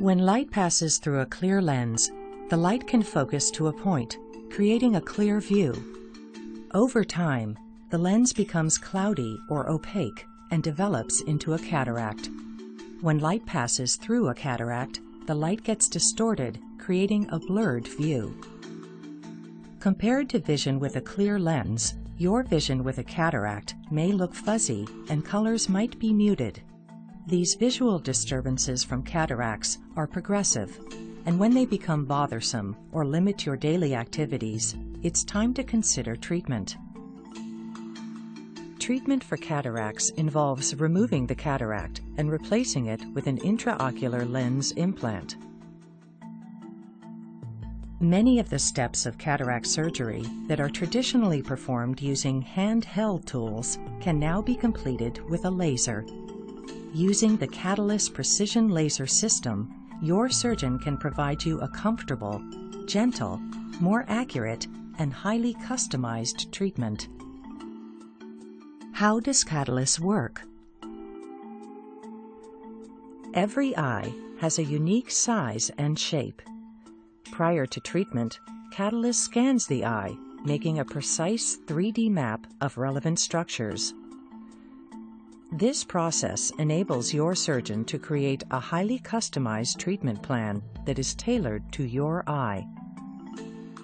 When light passes through a clear lens, the light can focus to a point, creating a clear view. Over time, the lens becomes cloudy or opaque and develops into a cataract. When light passes through a cataract, the light gets distorted, creating a blurred view. Compared to vision with a clear lens, your vision with a cataract may look fuzzy and colors might be muted. These visual disturbances from cataracts are progressive, and when they become bothersome or limit your daily activities, it's time to consider treatment. Treatment for cataracts involves removing the cataract and replacing it with an intraocular lens implant. Many of the steps of cataract surgery that are traditionally performed using handheld tools can now be completed with a laser. Using the Catalyst Precision Laser System, your surgeon can provide you a comfortable, gentle, more accurate, and highly customized treatment. How does Catalyst work? Every eye has a unique size and shape. Prior to treatment, Catalyst scans the eye, making a precise 3D map of relevant structures. This process enables your surgeon to create a highly customized treatment plan that is tailored to your eye.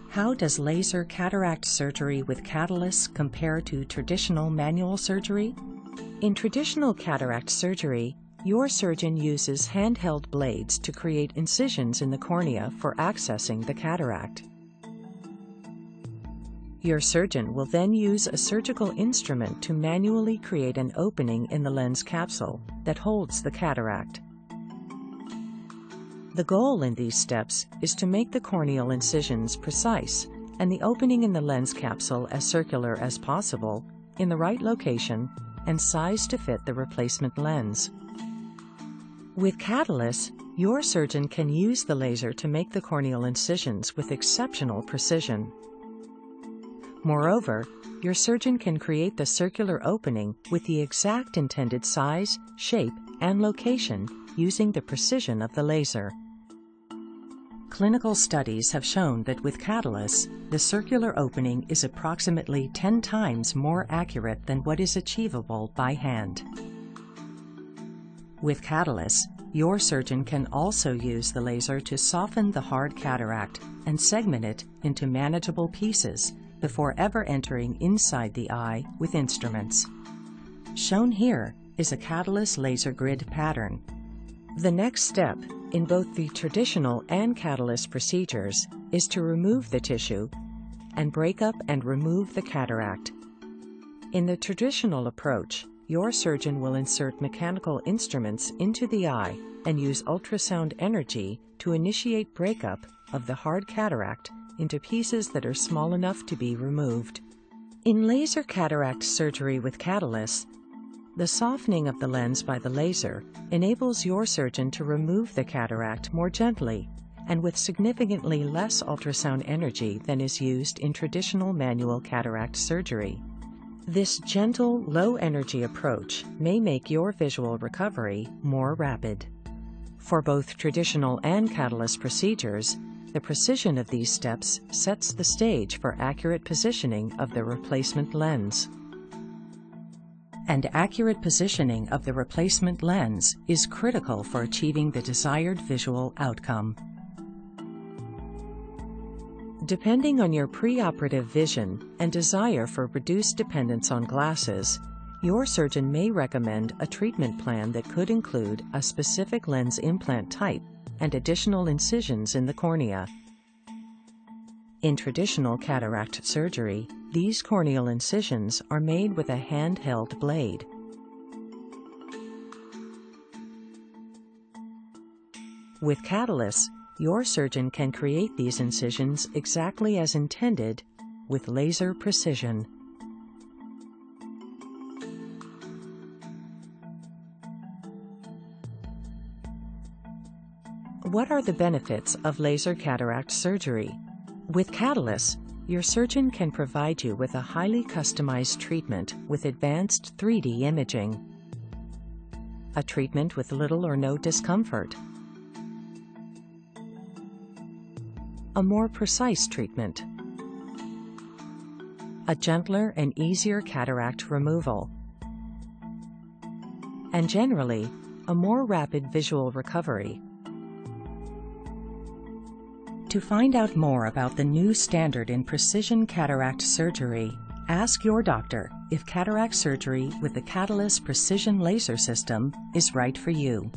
How does laser cataract surgery with Catalyst compare to traditional manual surgery? In traditional cataract surgery, your surgeon uses handheld blades to create incisions in the cornea for accessing the cataract. Your surgeon will then use a surgical instrument to manually create an opening in the lens capsule that holds the cataract. The goal in these steps is to make the corneal incisions precise and the opening in the lens capsule as circular as possible, in the right location, and size to fit the replacement lens. With Catalyst, your surgeon can use the laser to make the corneal incisions with exceptional precision. Moreover, your surgeon can create the circular opening with the exact intended size, shape, and location using the precision of the laser. Clinical studies have shown that with Catalyst, the circular opening is approximately 10 times more accurate than what is achievable by hand. With Catalyst, your surgeon can also use the laser to soften the hard cataract and segment it into manageable pieces before ever entering inside the eye with instruments. Shown here is a Catalyst laser grid pattern. The next step in both the traditional and Catalyst procedures is to remove the tissue and break up and remove the cataract. In the traditional approach, your surgeon will insert mechanical instruments into the eye and use ultrasound energy to initiate breakup of the hard cataract into pieces that are small enough to be removed. In laser cataract surgery with Catalyst, the softening of the lens by the laser enables your surgeon to remove the cataract more gently and with significantly less ultrasound energy than is used in traditional manual cataract surgery. This gentle, low-energy approach may make your visual recovery more rapid. For both traditional and Catalyst procedures, the precision of these steps sets the stage for accurate positioning of the replacement lens. And accurate positioning of the replacement lens is critical for achieving the desired visual outcome. Depending on your preoperative vision and desire for reduced dependence on glasses, your surgeon may recommend a treatment plan that could include a specific lens implant type and additional incisions in the cornea. In traditional cataract surgery, these corneal incisions are made with a handheld blade. With Catalyst, your surgeon can create these incisions exactly as intended with laser precision. What are the benefits of laser cataract surgery? With Catalyst, your surgeon can provide you with a highly customized treatment with advanced 3D imaging. A treatment with little or no discomfort. a more precise treatment, a gentler and easier cataract removal, and generally, a more rapid visual recovery. To find out more about the new standard in precision cataract surgery, ask your doctor if cataract surgery with the Catalyst Precision Laser System is right for you.